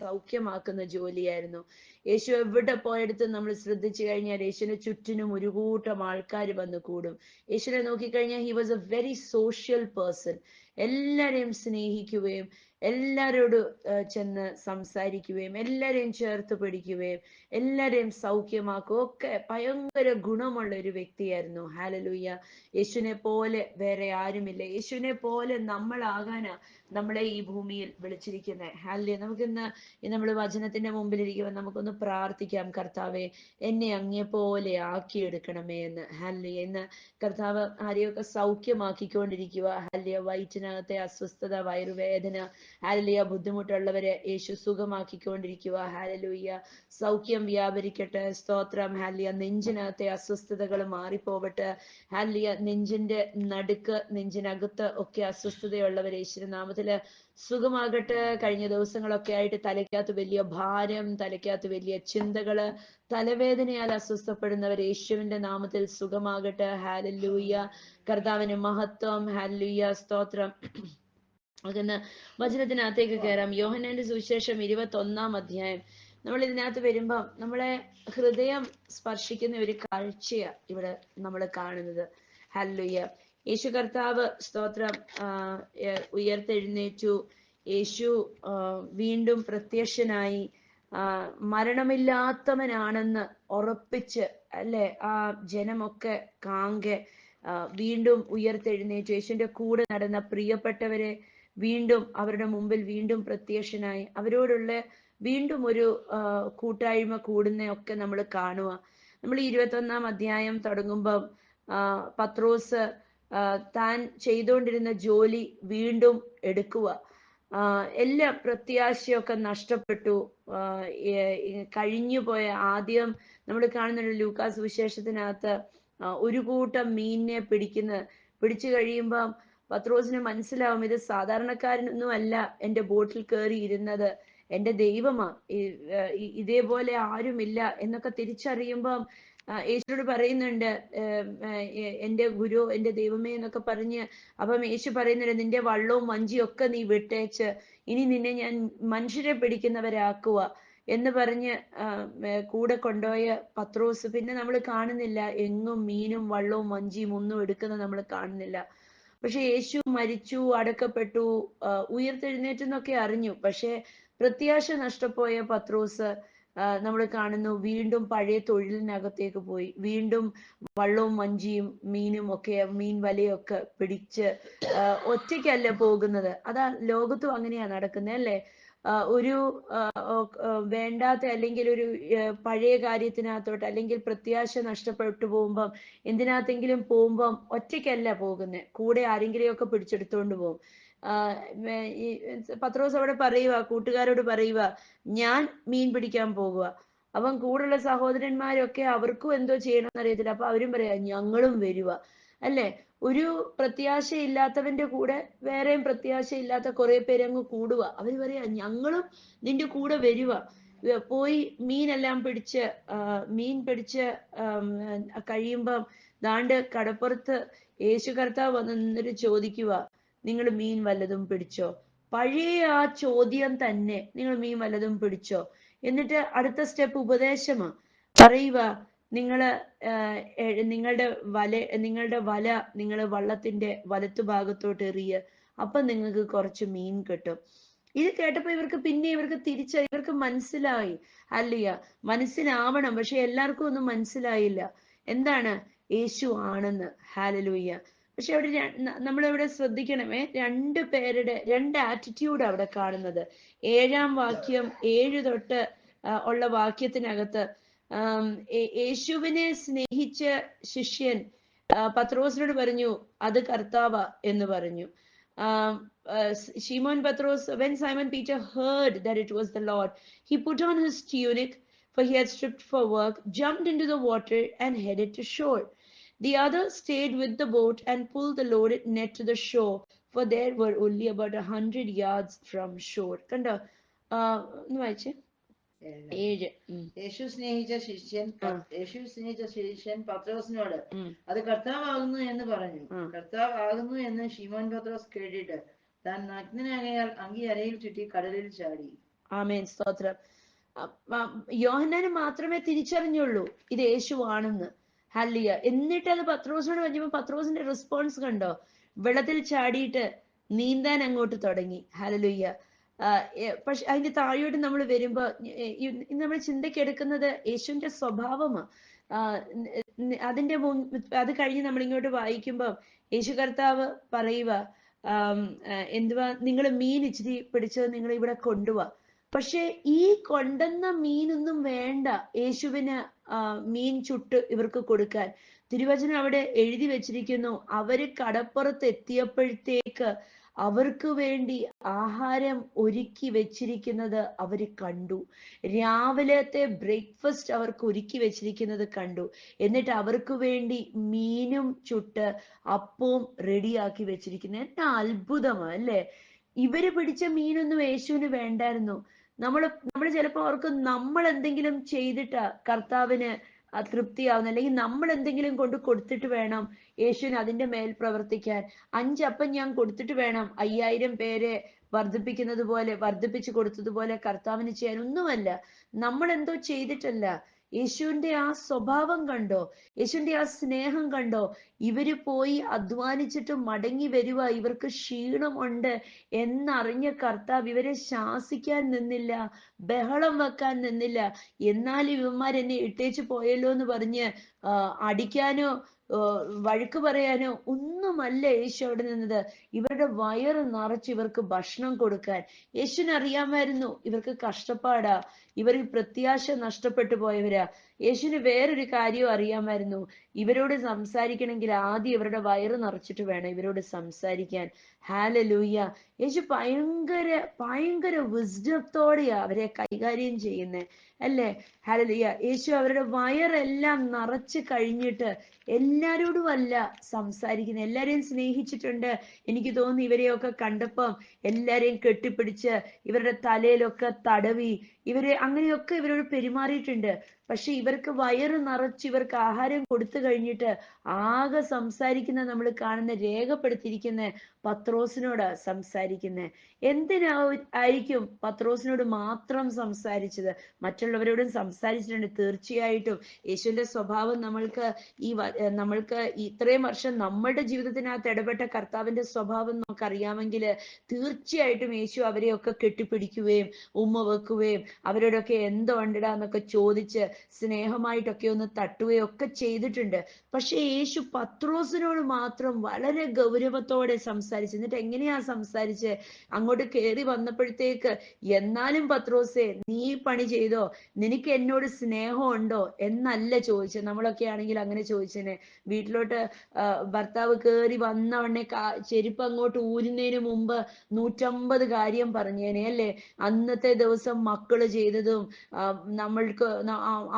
സൗഖ്യമാക്കുന്ന ജോലിയായിരുന്നു. യേശു എവിടെ പോയെടുത്ത് നമ്മൾ ശ്രദ്ധിച്ചു കഴിഞ്ഞാൽ യേശുവിന് ചുറ്റിനും ഒരു കൂട്ടം ആൾക്കാർ വന്ന് കൂടും. യേശുവിനെ നോക്കിക്കഴിഞ്ഞാൽ he was A very social person. എല്ലാരെയും സ്നേഹിക്കുകയും എല്ലാരോടും ചെന്ന് സംസാരിക്കുകയും എല്ലാരെയും ചേർത്ത് പിടിക്കുകയും എല്ലാരെയും സൗഖ്യമാക്കുകയും ഒക്കെ ഭയങ്കര ഗുണമുള്ള ഒരു വ്യക്തിയായിരുന്നു. ഹല്ലേലൂയ. യേശുവിനെ പോലെ വേറെ ആരുമില്ല. യേശുവിനെ പോലെ നമ്മളാകാനാ നമ്മളെ ഈ ഭൂമിയിൽ വിളിച്ചിരിക്കുന്നത്. ഹല്ലേലൂയ. നമുക്കിന്ന് നമ്മൾ വചനത്തിന്റെ മുമ്പിൽ ഇരിക്കുമ്പോൾ നമുക്കൊന്ന് പ്രാർത്ഥിക്കാം, കർത്താവെ എന്നെ അങ്ങേ പോലെ ആക്കിയെടുക്കണമേ എന്ന്. ഹല്ലേലൂയ. ഇന്ന് കർത്താവ് ആരെയൊക്കെ സൗഖ്യമാക്കിക്കൊണ്ടിരിക്കുക. ഹല്ലേലൂയ. വയറ്റിനകത്തെ അസ്വസ്ഥത, വയറുവേദന, ഹല്ലേലൂയ, ബുദ്ധിമുട്ടുള്ളവരെ യേശു സുഖമാക്കിക്കൊണ്ടിരിക്കുക. ഹല്ലേലൂയ. സൗഖ്യം വ്യാപരിക്കട്ടെ. സ്തോത്രം. ഹല്ലേലൂയ. നെഞ്ചിനകത്തെ അസ്വസ്ഥതകൾ മാറിപ്പോവട്ടെ. ഹല്ലേലൂയ. നെഞ്ചിന്റെ നടുക്ക്, നെഞ്ചിനകത്ത് ഒക്കെ അസ്വസ്ഥതയുള്ളവർ യേശുവിന്റെ നാമത്തില് സുഖമാകട്ടെ. കഴിഞ്ഞ ദിവസങ്ങളൊക്കെ ആയിട്ട് തലയ്ക്കകത്ത് വലിയ ഭാരം, തലയ്ക്കകത്ത് വലിയ ചിന്തകള്, തലവേദനയാൽ അസ്വസ്ഥപ്പെടുന്നവർ യേശുവിന്റെ നാമത്തിൽ സുഖമാകട്ടെ. ഹല്ലേലൂയ. കർത്താവിന് മഹത്വം. ഹല്ലേലൂയ. സ്തോത്രം. അതിന് വചനത്തിനകത്തേക്ക് കയറാം. യോഹന്നാന്റെ സുവിശേഷം 21-ാം അധ്യായം. നമ്മൾ ഇതിനകത്ത് വരുമ്പം നമ്മളെ ഹൃദയം സ്പർശിക്കുന്ന ഒരു കാഴ്ചയാ ഇവിടെ നമ്മൾ കാണുന്നത്. ഹല്ലേലൂയ. യേശു കർത്താവ് സ്തോത്രം ഉയർത്തെഴുന്നേറ്റു. യേശു വീണ്ടും പ്രത്യക്ഷനായി. മരണമില്ലാത്തവനാണെന്ന് ഉറപ്പിച്ച് അല്ലെ ആ ജനമൊക്കെ കാങ്കെ വീണ്ടും ഉയർത്തെഴുന്നേറ്റു. യേശുവിന്റെ കൂടെ നടന്ന പ്രിയപ്പെട്ടവരെ വീണ്ടും അവരുടെ മുമ്പിൽ വീണ്ടും പ്രത്യക്ഷനായി. അവരോടുള്ള വീണ്ടും ഒരു കൂട്ടായ്മ കൂടുന്നയൊക്കെ നമ്മൾ കാണുക. നമ്മൾ 21-ാം അധ്യായം തുടങ്ങുമ്പം പത്രോസ് താൻ ചെയ്തുകൊണ്ടിരുന്ന ജോലി വീണ്ടും എടുക്കുക. എല്ലാ പ്രത്യാശയൊക്കെ നഷ്ടപ്പെട്ടു. കഴിഞ്ഞുപോയ ആദ്യം നമ്മൾ കാണുന്നുണ്ട് ലൂക്കാസ് വിശേഷത്തിനകത്ത് ഒരു കൂട്ടം മീനിനെ പിടിച്ചു കഴിയുമ്പം പത്രോസിന് മനസ്സിലാവും ഇത് സാധാരണക്കാരനൊന്നും അല്ല എൻ്റെ ബോട്ടിൽ കയറി ഇരുന്നത്, എൻ്റെ ദൈവമാ, ഇതേപോലെ ആരുമില്ല എന്നൊക്കെ തിരിച്ചറിയുമ്പം യേശുവോട് പറയുന്നുണ്ട് എൻ്റെ ഗുരു, എൻ്റെ ദൈവമേ എന്നൊക്കെ പറഞ്ഞ്. അപ്പം യേശു പറയുന്നുണ്ട് നിന്റെ വള്ളവും വഞ്ചിയും ഒക്കെ നീ വിട്ടേച്ച് ഇനി നിന്നെ ഞാൻ മനുഷ്യരെ പിടിക്കുന്നവരാക്കുക എന്ന് പറഞ്ഞ് കൂടെ കൊണ്ടുപോയ പത്രോസ് പിന്നെ നമ്മൾ കാണുന്നില്ല. എങ്ങും മീനും വള്ളവും വഞ്ചിയും ഒന്നും എടുക്കുന്നത് നമ്മൾ കാണുന്നില്ല. പക്ഷെ യേശു മരിച്ചു, അടക്കപ്പെട്ടു, ഉയർത്തെഴുന്നേറ്റെന്നൊക്കെ അറിഞ്ഞു. പക്ഷെ പ്രത്യാശ നഷ്ടപ്പോയ പത്രോസ് നമ്മൾ കാണുന്നു വീണ്ടും പഴയ തൊഴിലിനകത്തേക്ക് പോയി. വീണ്ടും വള്ളവും വഞ്ചിയും മീനും ഒക്കെ, മീൻ വലയൊക്കെ പിടിച്ച് ഒറ്റയ്ക്കല്ല പോകുന്നത്. അതാ ലോകത്തും അങ്ങനെയാ നടക്കുന്നത് അല്ലേ? ഒരു വേണ്ടാത്ത അല്ലെങ്കിൽ ഒരു പഴയ കാര്യത്തിനകത്തോട്ട് അല്ലെങ്കിൽ പ്രത്യാശ നഷ്ടപ്പെട്ടു പോകുമ്പം എന്തിനകത്തെങ്കിലും പോകുമ്പം ഒറ്റയ്ക്കല്ല പോകുന്നത്, കൂടെ ആരെങ്കിലെയൊക്കെ പിടിച്ചെടുത്തോണ്ട് പോകും. പത്രോസ് അവിടെ പറയുക, കൂട്ടുകാരോട് പറയുക ഞാൻ മീൻ പിടിക്കാൻ പോകുക. അപ്പം കൂടെയുള്ള സഹോദരന്മാരൊക്കെ അവർക്കും എന്തോ ചെയ്യണമെന്ന് അറിയത്തില്ല. അപ്പൊ അവരും പറയാ ഞങ്ങളും വരുക അല്ലെ? ഒരു പ്രത്യാശയില്ലാത്തവന്റെ കൂടെ വേറെയും പ്രത്യാശയില്ലാത്ത കുറെ പേരങ്ങ് കൂടുക. അവര് പറയാ ഞങ്ങളും നിന്റെ കൂടെ വരുക. പോയി മീൻ പിടിച്ച് കഴിയുമ്പം ദാണ്ട് കടപ്പുറത്ത് യേശു കർത്താവ് വന്ന് നിന്നിട്ട് ചോദിക്കുക നിങ്ങൾ മീൻ വല്ലതും പിടിച്ചോ? പഴയ ആ ചോദ്യം തന്നെ, നിങ്ങൾ മീൻ വല്ലതും പിടിച്ചോ? എന്നിട്ട് അടുത്ത സ്റ്റെപ്പ് ഉപദേശമാ. പറയുക നിങ്ങളുടെ വല നിങ്ങൾ വള്ളത്തിന്റെ വലത്തു ഭാഗത്തോട്ട് എറിയ, അപ്പൊ നിങ്ങൾക്ക് കുറച്ച് മീൻ കിട്ടും. ഇത് കേട്ടപ്പോ ഇവർക്ക് മനസ്സിലായി. അല്ലയ്യ, മനസ്സിലാവണം. പക്ഷെ എല്ലാവർക്കും ഒന്നും മനസ്സിലായില്ല എന്താണ് യേശു ആണെന്ന്. ഹല്ലേലൂയ. പക്ഷെ അവിടെ നമ്മളിവിടെ ശ്രദ്ധിക്കണമേ, രണ്ട് ആറ്റിറ്റ്യൂഡ് അവിടെ കാണുന്നത്. 7-ാം വാക്യം 7 തൊട്ട് ഉള്ള വാക്യത്തിനകത്ത് യേശുവിനെ സ്നേഹിച്ച ശിഷ്യൻ പത്രോസിനോട് പറഞ്ഞു അത് കർത്താവ എന്ന് പറഞ്ഞു. Shimon Petros, when Simon Peter heard that it was the Lord, he put on his tunic, for he had stripped for work, jumped into the water and headed to shore. The other stayed with the boat and pulled the loaded net to the shore, for there were only about 100 yards from shore. കണ്ടോ? ഒന്ന് വായിച്ചേ. 7. യേശു സ്നേഹിച്ച ശിഷ്യൻ പത്രോസിനോട് അത് കർത്താവാകുന്നു എന്ന് പറഞ്ഞു. കർത്താവാകുന്നു എന്ന് ശിമോൻ പത്രോസ് കേട്ടിട്ട് താൻ നഗ്നനാകയാൽ അങ്കി അരയിൽ ചുറ്റി കടലിൽ ചാടി. ആമേൻ, സ്തോത്രം. യോഹന്നാന് മാത്രമേ തിരിച്ചറിഞ്ഞുള്ളൂ ഇത് യേശുവാണെന്ന്. ഹല്ലേലൂയ. എന്നിട്ട് അത് പത്രോസിനോട് പറഞ്ഞപ്പോ പത്രോസിന്റെ റെസ്പോൺസ് കണ്ടോ? വെള്ളത്തിൽ ചാടിയിട്ട് നീന്താൻ അങ്ങോട്ട് തുടങ്ങി. ഹല്ലേലൂയ. പക്ഷെ അതിന്റെ താഴോട്ട് നമ്മൾ വരുമ്പോ നമ്മൾ ചിന്തക്കെടുക്കുന്നത് യേശുവിന്റെ സ്വഭാവമാണ്. അതിന്റെ അത് കഴിഞ്ഞ് നമ്മൾ ഇങ്ങോട്ട് വായിക്കുമ്പോ യേശു കർത്താവ് പറയുക, എന്തുവാ, നിങ്ങൾ മീൻ ഇച്ചിരി പിടിച്ചത് നിങ്ങൾ ഇവിടെ കൊണ്ടുപോവാ. പക്ഷെ ഈ കൊണ്ടുവന്ന മീനൊന്നും വേണ്ട യേശുവിന് മീൻ ചുട്ട് ഇവർക്ക് കൊടുക്കാൻ. തിരുവചനം അവിടെ എഴുതി വെച്ചിരിക്കുന്നു, അവര് കടപ്പുറത്ത് എത്തിയപ്പോഴത്തേക്ക് അവർക്ക് വേണ്ടി ആഹാരം ഒരുക്കി വെച്ചിരിക്കുന്നത് അവര് കണ്ടു. രാവിലത്തെ ബ്രേക്ക്ഫാസ്റ്റ് അവർക്ക് ഒരുക്കി വെച്ചിരിക്കുന്നത് കണ്ടു. എന്നിട്ട് അവർക്ക് വേണ്ടി മീനും ചുട്ട് അപ്പവും റെഡിയാക്കി വെച്ചിരിക്കുന്നത്. എന്നാ അത്ഭുതമാ അല്ലേ? ഇവര് പിടിച്ച മീനൊന്നും യേശുവിന് വേണ്ടായിരുന്നു. നമ്മൾ ചിലപ്പോ ഓർക്കും നമ്മൾ എന്തെങ്കിലും ചെയ്തിട്ടാ കർത്താവിന് തൃപ്തിയാവുന്ന, അല്ലെങ്കിൽ നമ്മൾ എന്തെങ്കിലും കൊണ്ട് കൊടുത്തിട്ട് വേണം യേശുവിന് അതിന്റെ മേൽ പ്രവർത്തിക്കാൻ. 5 അപ്പം ഞാൻ കൊടുത്തിട്ട് വേണം 5000 പേരെ വർദ്ധിപ്പിക്കുന്നത് പോലെ, വർദ്ധിപ്പിച്ചു കൊടുത്തതുപോലെ കർത്താവിന് ചെയ്യാൻ. ഒന്നുമല്ല, നമ്മൾ എന്തോ ചെയ്തിട്ടല്ല. യേശുവിന്റെ ആ സ്വഭാവം കണ്ടോ? യേശുവിന്റെ ആ സ്നേഹം കണ്ടോ? ഇവര് പോയി അധ്വാനിച്ചിട്ട് മടങ്ങി വരുക, ഇവർക്ക് ക്ഷീണമുണ്ട് എന്നറിഞ്ഞ കർത്താവ് ഇവരെ ശാസിക്കാൻ നിന്നില്ല, ബഹളം വെക്കാൻ നിന്നില്ല. എന്നാലും ഇവന്മാരെന്നെ ഇട്ടേച്ചു പോയല്ലോ എന്ന് പറഞ്ഞ് അടിക്കാനോ വഴക്ക് പറയാനോ ഒന്നുമല്ല യേശു അവിടെ നിന്നത്. ഇവരുടെ വയറ് നിറച്ച് ഇവർക്ക് ഭക്ഷണം കൊടുക്കാൻ. യേശുവിന് അറിയാമായിരുന്നു ഇവർക്ക് കഷ്ടപ്പാടാ, ഇവർ പ്രത്യാശ നഷ്ടപ്പെട്ടു പോയവരാ. യേശുവിന് വേറൊരു കാര്യവും അറിയാമായിരുന്നു, ഇവരോട് സംസാരിക്കണമെങ്കിൽ ആദ്യം ഇവരുടെ വയറ് നിറച്ചിട്ട് വേണം ഇവരോട് സംസാരിക്കാൻ. ഹല്ലേലൂയ. യേശു ഭയങ്കര വിസ്ഡത്തോടെയാ അവരെ കൈകാര്യം ചെയ്യുന്നേ, അല്ലേ? ഹല്ലേലൂയ. യേശു അവരുടെ വയറെല്ലാം നിറച്ച് കഴിഞ്ഞിട്ട് എല്ലാരോടും അല്ല സംസാരിക്കുന്നത്. എല്ലാരെയും സ്നേഹിച്ചിട്ടുണ്ട്. എനിക്ക് തോന്നുന്നു ഇവരെയൊക്കെ കണ്ടപ്പം എല്ലാരെയും കെട്ടിപ്പിടിച്ച് ഇവരുടെ തലയിലൊക്കെ തടവി അങ്ങനെയൊക്കെ ഇവരോട് പെരുമാറിയിട്ടുണ്ട്. പക്ഷെ ഇവർക്ക് വയറ് നിറച്ച് ഇവർക്ക് ആഹാരം കൊടുത്തു കഴിഞ്ഞിട്ട് ആകെ സംസാരിക്കുന്ന നമ്മൾ കാണുന്ന, രേഖപ്പെടുത്തിയിരിക്കുന്ന പത്രോസിനോട് സംസാരിക്കുന്നത്. ആയിരിക്കും പത്രോസിനോട് മാത്രം സംസാരിച്ചത്? മറ്റുള്ളവരോടും സംസാരിച്ചിട്ടുണ്ട് തീർച്ചയായിട്ടും. യേശുവിന്റെ സ്വഭാവം നമ്മൾക്ക് ഇത്രയും വർഷം നമ്മുടെ ജീവിതത്തിനകത്ത് ഇടപെട്ട കർത്താവിന്റെ സ്വഭാവം നമുക്കറിയാമെങ്കിൽ തീർച്ചയായിട്ടും യേശു അവരെയൊക്കെ കെട്ടിപ്പിടിക്കുകയും ഉമ്മ വെക്കുകയും അവരോടൊക്കെ എന്തോ ഉണ്ടിടാന്നൊക്കെ ചോദിച്ച് സ്നേഹമായിട്ടൊക്കെ ഒന്ന് തട്ടുകയും ഒക്കെ ചെയ്തിട്ടുണ്ട്. പക്ഷെ യേശു പത്രോസിനോട് മാത്രം വളരെ ഗൗരവത്തോടെ സംസാരിച്ചു. എന്നിട്ട് എങ്ങനെയാ സംസാരിച്ച്? അങ്ങോട്ട് കയറി വന്നപ്പോഴത്തേക്ക്, എന്നാലും പത്രോസേ നീ പണി ചെയ്തോ, നിനക്ക് എന്നോട് സ്നേഹം ഉണ്ടോ എന്നല്ല ചോദിച്ചത്. നമ്മളൊക്കെ ആണെങ്കിൽ അങ്ങനെ ചോദിച്ചേനെ. വീട്ടിലോട്ട് ഭർത്താവ് കയറി വന്നവണ്ണെ ചെരുപ്പ് അങ്ങോട്ട് ഊരുന്നതിന് മുമ്പ് 150 കാര്യം പറഞ്ഞേനെ, അല്ലേ? അന്നത്തെ ദിവസം മക്കള് ചെയ്തതും നമ്മൾക്ക്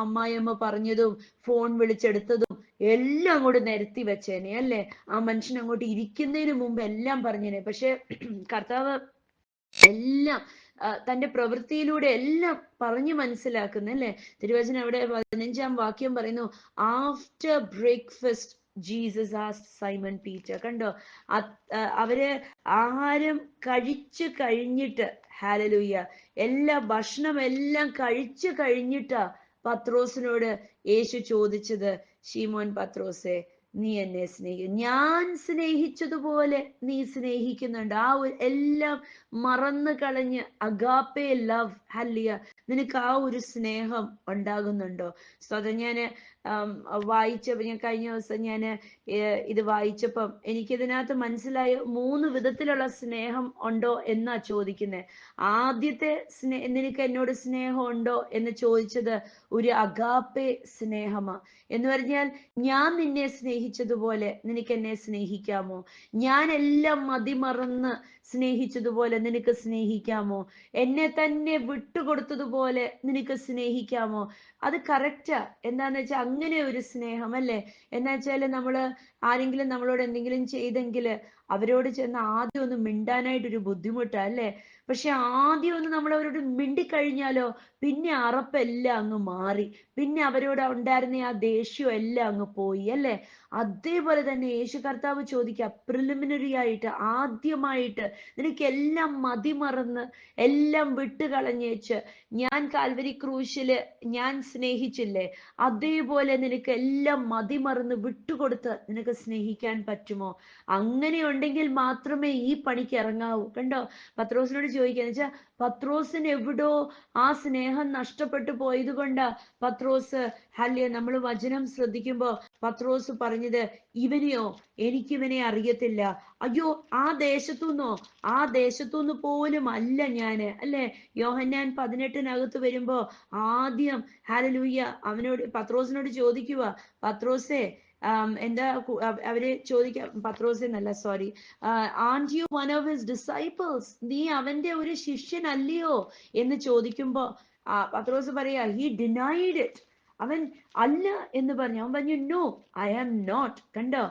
അമ്മായിയമ്മ പറഞ്ഞതും ഫോൺ വിളിച്ചെടുത്തതും എല്ലാം അങ്ങോട്ട് നിരത്തി വെച്ചേനെ, അല്ലേ? ആ മനുഷ്യൻ അങ്ങോട്ട് ഇരിക്കുന്നതിന് മുമ്പ് എല്ലാം പറഞ്ഞേനെ. പക്ഷെ കർത്താവ് എല്ലാം തന്റെ പ്രവൃത്തിയിലൂടെ എല്ലാം പറഞ്ഞു മനസ്സിലാക്കുന്നല്ലേ. തിരുവചനം അവിടെ 15-ാം വാക്യം പറയുന്നു, after breakfast Jesus asked Simon Peter. കണ്ടോ? അവര് ആഹാരം കഴിച്ചു കഴിഞ്ഞിട്ട്, ഹല്ലേലൂയ, ഭക്ഷണം എല്ലാം കഴിച്ചു കഴിഞ്ഞിട്ടാ പത്രോസിനോട് യേശു ചോദിച്ചത്, ശീമോൻ പത്രോസേ നീ എന്നെ ഞാൻ സ്നേഹിച്ചതുപോലെ നീ സ്നേഹിക്കുന്നുണ്ട്? എല്ലാം മറന്നു കളഞ്ഞ് അഗാപ്പേ ലവ്, ഹല്ലേലൂയ, നിനക്ക് ആ ഒരു സ്നേഹം ഉണ്ടാകുന്നുണ്ടോ? സ്വതം ഞാന് വായിച്ചപ്പോ, ഞാൻ കഴിഞ്ഞ ദിവസം ഞാന് ഇത് വായിച്ചപ്പം എനിക്കിതിനകത്ത് മനസ്സിലായ 3 വിധത്തിലുള്ള സ്നേഹം ഉണ്ടോ എന്നാ ചോദിക്കുന്നത്. ആദ്യത്തെ നിനക്ക് എന്നോട് സ്നേഹം ഉണ്ടോ എന്ന് ചോദിച്ചത് ഒരു അഗാപ്പേ സ്നേഹമാ. എന്ന് പറഞ്ഞാൽ, ഞാൻ നിന്നെ സ്നേഹിച്ചതുപോലെ നിനക്ക് എന്നെ സ്നേഹിക്കാമോ? ഞാൻ എല്ലാം മതിമറന്ന് സ്നേഹിച്ചതുപോലെ നിനക്ക് സ്നേഹിക്കാമോ? എന്നെ തന്നെ വിട്ടുകൊടുത്തതുപോലെ നിനക്ക് സ്നേഹിക്കാമോ? അത് കറക്റ്റാ. എന്താന്ന് വെച്ചാൽ അങ്ങനെ ഒരു സ്നേഹം, അല്ലേ? എന്നാ വെച്ചാല് നമ്മള് ആരെങ്കിലും നമ്മളോട് എന്തെങ്കിലും ചെയ്തെങ്കിൽ അവരോട് ചെന്ന് ആദ്യം ഒന്ന് മിണ്ടാനായിട്ടൊരു ബുദ്ധിമുട്ടാ അല്ലേ? പക്ഷെ ആദ്യം ഒന്ന് നമ്മൾ അവരോട് മിണ്ടിക്കഴിഞ്ഞാലോ പിന്നെ അറപ്പെല്ലാം അങ്ങ് മാറി, പിന്നെ അവരോട് ഉണ്ടായിരുന്ന ആ ദേഷ്യം എല്ലാം അങ്ങ് പോയി അല്ലേ? അതേപോലെ തന്നെ യേശു കർത്താവ് ചോദിക്കുക, പ്രിലിമിനറി ആയിട്ട് ആദ്യമായിട്ട് നിനക്ക് എല്ലാം മതിമറന്ന് എല്ലാം വിട്ടുകളഞ്ഞേച്ച് ഞാൻ കാൽവരി ക്രൂശില് ഞാൻ സ്നേഹിച്ചില്ലേ, അതേപോലെ നിനക്ക് എല്ലാം മതിമറന്ന് വിട്ടുകൊടുത്ത് നിനക്ക് സ്നേഹിക്കാൻ പറ്റുമോ? അങ്ങനെ ഉണ്ടെങ്കിൽ മാത്രമേ ഈ പണിക്ക് ഇറങ്ങാവൂ. കണ്ടോ, പത്രോസിനോട് ചോദിക്കുക വെച്ചാൽ പത്രോസിന് എവിടോ ആ സ്നേഹം നഷ്ടപ്പെട്ടു പോയത് കൊണ്ടാ പത്രോസ് നമ്മൾ വചനം ശ്രദ്ധിക്കുമ്പോ പത്രോസ് പറഞ്ഞത്, ഇവനെയോ എനിക്കിവനെ അറിയത്തില്ല. അയ്യോ, ആ ദേശത്തുനിന്ന് പോലും അല്ല ഞാന് അല്ലെ? യോഹന്നാൻ 18 വരുമ്പോ ആദ്യം ഹല്ലേലൂയ പത്രോസിനോട് ചോദിക്കുക, പത്രോസേ എന്താ അവര് ചോദിക്കാം, പത്രോസ് എന്നല്ല sorry, and you one of his disciples, നീ അവന്റെ ഒരു ശിഷ്യനല്ലയോ എന്ന് ചോദിക്കുമ്പോ പത്രോസ് പറയാ, ഹി ഡിനൈഡ് ഇറ്റ്, അവൻ അല്ല എന്ന് പറഞ്ഞു. അവൻ പറഞ്ഞു, നോ ഐ ആം നോട്ട്. കണ്ടോ,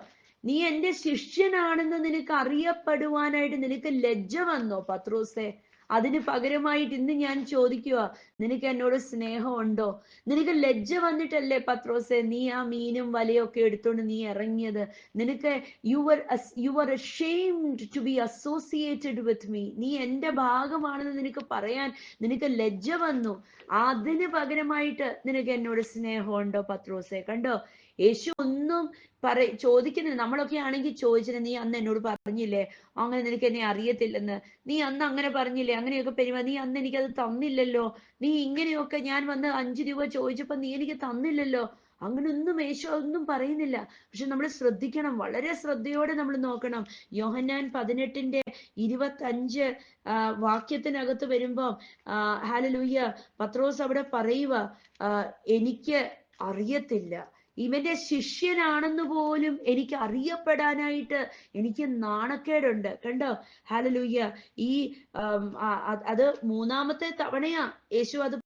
നീ എന്റെ ശിഷ്യനാണെന്ന് നിനക്ക് അറിയപ്പെടുവാനായിട്ട് നിനക്ക് ലജ്ജ വന്നോ പത്രോസേ? അതിന് പകരമായിട്ട് ഇന്ന് ഞാൻ ചോദിക്കുക, നിനക്ക് എന്നോട് സ്നേഹമുണ്ടോ? നിനക്ക് ലജ്ജ വന്നിട്ടല്ലേ പത്രോസേ നീ ആ മീനും വലയൊക്കെ എടുത്തോണ്ട് നീ ഇറങ്ങിയത്? നിനക്ക് you were ashamed to be associated with me. നീ എന്റെ ഭാഗമാണെന്ന് നിനക്ക് പറയാൻ നിനക്ക് ലജ്ജ വന്നു. അതിന് പകരമായിട്ട് നിനക്ക് എന്നോട് സ്നേഹമുണ്ടോ പത്രോസേ? കണ്ടോ, യേശു ഒന്നും ചോദിക്കുന്നില്ല. നമ്മളൊക്കെ ആണെങ്കിൽ ചോദിച്ചിട്ട്, നീ അന്ന് എന്നോട് പറഞ്ഞില്ലേ അങ്ങനെ നിനക്ക് എന്നെ അറിയത്തില്ലെന്ന്, നീ അന്ന് അങ്ങനെ പറഞ്ഞില്ലേ, അങ്ങനെയൊക്കെ നീ അന്ന് എനിക്കത് തന്നില്ലല്ലോ, നീ ഇങ്ങനെയൊക്കെ ഞാൻ വന്ന് 5 രൂപ ചോദിച്ചപ്പോ നീ എനിക്ക് തന്നില്ലല്ലോ, അങ്ങനൊന്നും യേശു ഒന്നും പറയുന്നില്ല. പക്ഷെ നമ്മൾ ശ്രദ്ധിക്കണം, വളരെ ശ്രദ്ധയോടെ നമ്മൾ നോക്കണം. യോഹന്നാൻ 18:25 വാക്യത്തിനകത്ത് വരുമ്പോ ഹല്ലേലൂയ, പത്രോസ് അവിടെ പറയുക, എനിക്ക് അറിയത്തില്ല, ഇവന്റെ ശിഷ്യനാണെന്ന് പോലും എനിക്ക് അറിയപ്പെടാനായിട്ട് എനിക്ക് നാണക്കേടുണ്ട്. കണ്ടോ, ഹല്ലേലൂയ. ഈ അത് 3-ാമത്തെ തവണയാ യേശു അത്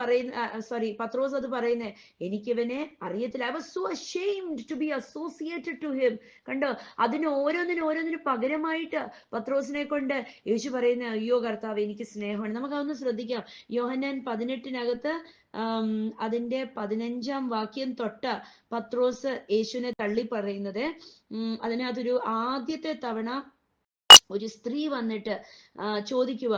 പത്രോസ് അത് പറയുന്നേ, എനിക്കിവനെ അറിയത്തില്ല. I was so ashamed to be associated to him. കണ്ടോ, അതിന് ഓരോന്നിനും പകരമായിട്ട് പത്രോസിനെ കൊണ്ട് യേശു പറയുന്ന, അയ്യോ കർത്താവ് എനിക്ക് സ്നേഹമാണ്. നമുക്ക് അതൊന്ന് ശ്രദ്ധിക്കാം. യോഹന്നാൻ 18 അതിന്റെ 15-ാം വാക്യം തൊട്ട പത്രോസ് യേശുവിനെ തള്ളി പറയുന്നത്. അതിനകത്തൊരു ആദ്യത്തെ തവണ ഒരു സ്ത്രീ വന്നിട്ട് ചോദിക്കുക,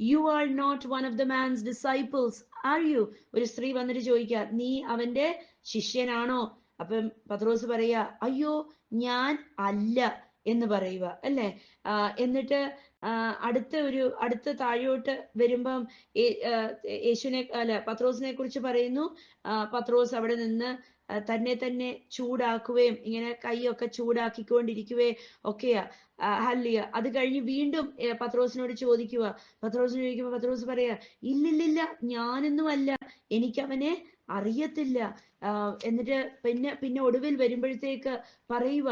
you are not one of the man's disciples are you? ഒരു സ്ത്രീ വന്നിട്ട് ചോദിക്കുക, നീ അവന്റെ ശിഷ്യനാണോ? അപ്പം പത്രോസ് പറയാ, അയ്യോ ഞാൻ അല്ല എന്ന് പറയുക അല്ലെ? എന്നിട്ട് അടുത്ത താഴോട്ട് വരുമ്പം പത്രോസിനെ കുറിച്ച് പറയുന്നു. പത്രോസ് അവിടെ നിന്ന് തന്നെ ചൂടാക്കുകയും ഇങ്ങനെ കൈയൊക്കെ ചൂടാക്കിക്കൊണ്ടിരിക്കുകയും ഒക്കെയാ. ഹല്ലേലൂയ. അത് കഴിഞ്ഞ് വീണ്ടും പത്രോസിനോട് ചോദിക്കുക. ചോദിക്കുമ്പോ പത്രോസ് പറയാ, ഇല്ലില്ലില്ല, ഞാനൊന്നുമല്ല, എനിക്കവനെ അറിയത്തില്ല. എന്നിട്ട് പിന്നെ ഒടുവിൽ വരുമ്പോഴത്തേക്ക് പറയുക,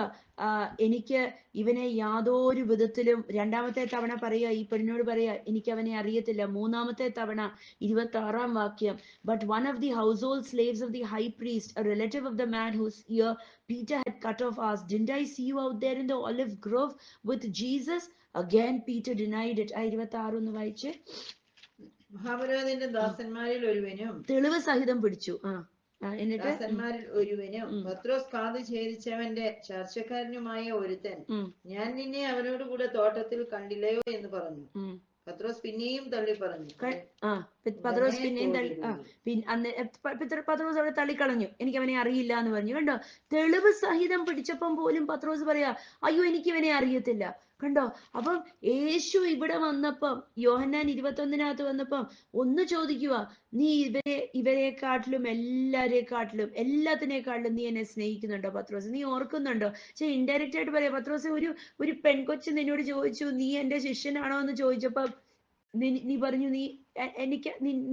എനിക്ക് ഇവനെ യാതൊരു വിധത്തിലും, 2-ാമത്തെ തവണ പറയുക, ഈ പെണ്ണിനോട് പറയാ, എനിക്ക് അവനെ അറിയത്തില്ല. 3-ാമത്തെ തവണ 26-ാം വാക്യം, but one of the house hold slaves of the high priest, a relative of the man whose ear Peter had cut off, asked, didn't I see you out there in the olive grove with Jesus? Again Peter denied it. 26 ഒന്ന് വായിച്ചേ. മഹാപുരോഹിതന്റെ ദാസന്മാരിൽ ഒരുവനും തെളിവ് സഹിതം പിടിച്ചു. ദാസന്മാരിൽ ഒരുവനും പത്രോസ് കാത് ഛേദിച്ചവന്റെ ചർച്ചക്കാരനുമായ ഒരുത്തൻ, ഞാൻ നിന്നെ അവനോട് കൂടെ തോട്ടത്തിൽ കണ്ടില്ലയോ എന്ന് പറഞ്ഞു. പത്രോസ് പിന്നെയും തള്ളി പറഞ്ഞു. പത്രോസ് അവിടെ തള്ളിക്കളഞ്ഞു, എനിക്ക് അവനെ അറിയില്ല എന്ന് പറഞ്ഞു. കണ്ടോ, തെളിവ് സഹിതം പിടിച്ചപ്പം പോലും പത്രോസ് പറയാ, അയ്യോ എനിക്ക് ഇവനെ അറിയത്തില്ല. കണ്ടോ, അപ്പം യേശു ഇവിടെ വന്നപ്പം, യോഹന്നാൻ 21 വന്നപ്പം ഒന്ന് ചോദിക്കുക, നീ ഇവരെക്കാട്ടിലും എല്ലാത്തിനേക്കാട്ടിലും നീ എന്നെ സ്നേഹിക്കുന്നുണ്ടോ പത്രോസ്? നീ ഓർക്കുന്നുണ്ടോ? ഇൻഡയറക്റ്റ് ആയിട്ട് പറയാം, പത്രോസ്, ഒരു പെൺകൊച്ച് നിന്നോട് ചോദിച്ചു, നീ എന്റെ ശിഷ്യനാണോ എന്ന് ചോദിച്ചപ്പോ നീ പറഞ്ഞു,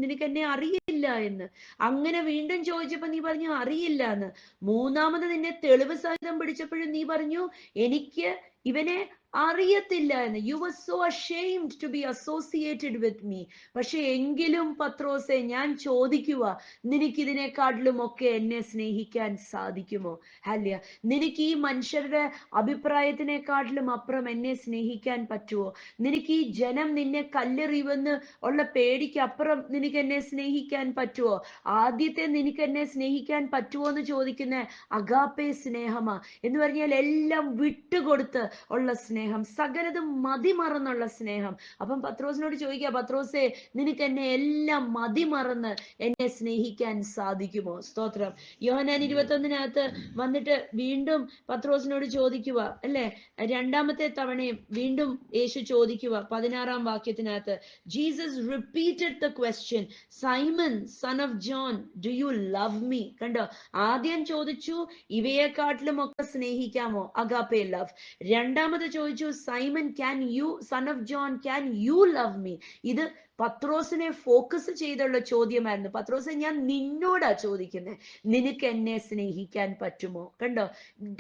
നിനക്ക് എന്നെ അറിയില്ല എന്ന്. അങ്ങനെ വീണ്ടും ചോദിച്ചപ്പോ നീ പറഞ്ഞു അറിയില്ല എന്ന്. 3-ാമത് നിന്നെ തെളിവ് സഹിതം പിടിച്ചപ്പോഴും നീ പറഞ്ഞു എനിക്ക് ഇവനെ അറിയത്തില്ല എന്ന്. You were so ashamed to be associated with me. പക്ഷെ എങ്കിലും പത്രോസെ ഞാൻ ചോദിക്കുക, നിനക്കിതിനെക്കാട്ടിലും ഒക്കെ എന്നെ സ്നേഹിക്കാൻ സാധിക്കുമോ? ഹല്ലേലൂയ. നിനക്ക് ഈ മനുഷ്യരുടെ അഭിപ്രായത്തിനെക്കാട്ടിലും അപ്പുറം എന്നെ സ്നേഹിക്കാൻ പറ്റുമോ? നിനക്ക് ഈ ജനം നിന്നെ കല്ലെറിയുമെന്ന് ഉള്ള പേടിക്ക് അപ്പുറം നിനക്ക് എന്നെ സ്നേഹിക്കാൻ പറ്റുമോ? ആദ്യത്തെ നിനക്ക് എന്നെ സ്നേഹിക്കാൻ പറ്റുമോ എന്ന് ചോദിക്കുന്ന അഗാപ്പെ സ്നേഹമാ. എന്ന് പറഞ്ഞാൽ എല്ലാം വിട്ടുകൊടുത്ത് ഉള്ള സ്നേഹം, സകലതും മതിമറന്നുള്ള സ്നേഹം. അപ്പം പത്രോസിനോട് ചോദിക്കുക, പത്രോസെ നിനക്ക് എന്നെ എല്ലാം മതിമറന്ന് എന്നെ സ്നേഹിക്കാൻ സാധിക്കുമോ? സ്തോത്രം. യോഹന്നാൻ 21 വന്നിട്ട് വീണ്ടും പത്രോസിനോട് ചോദിക്കുക, അല്ലെ, രണ്ടാമത്തെ തവണയും വീണ്ടും യേശു ചോദിക്കുക 16 വാക്യത്തിനകത്ത്, Jesus repeated the question, Simon son of John do you love me? കണ്ടോ, ആദ്യം ചോദിച്ചു ഇവയെക്കാട്ടിലും ഒക്കെ സ്നേഹിക്കാമോ? Agape love. രണ്ടാമത് ചോദിച്ചു, Simon can you, sun of John, can you love me? ഇത് പത്രോസിനെ ഫോക്കസ് ചെയ്തുള്ള ചോദ്യമായിരുന്നു. പത്രോസെ, ഞാൻ നിന്നോടാ ചോദിക്കുന്നത്, നിനക്ക് എന്നെ സ്നേഹിക്കാൻ പറ്റുമോ? കണ്ടോ,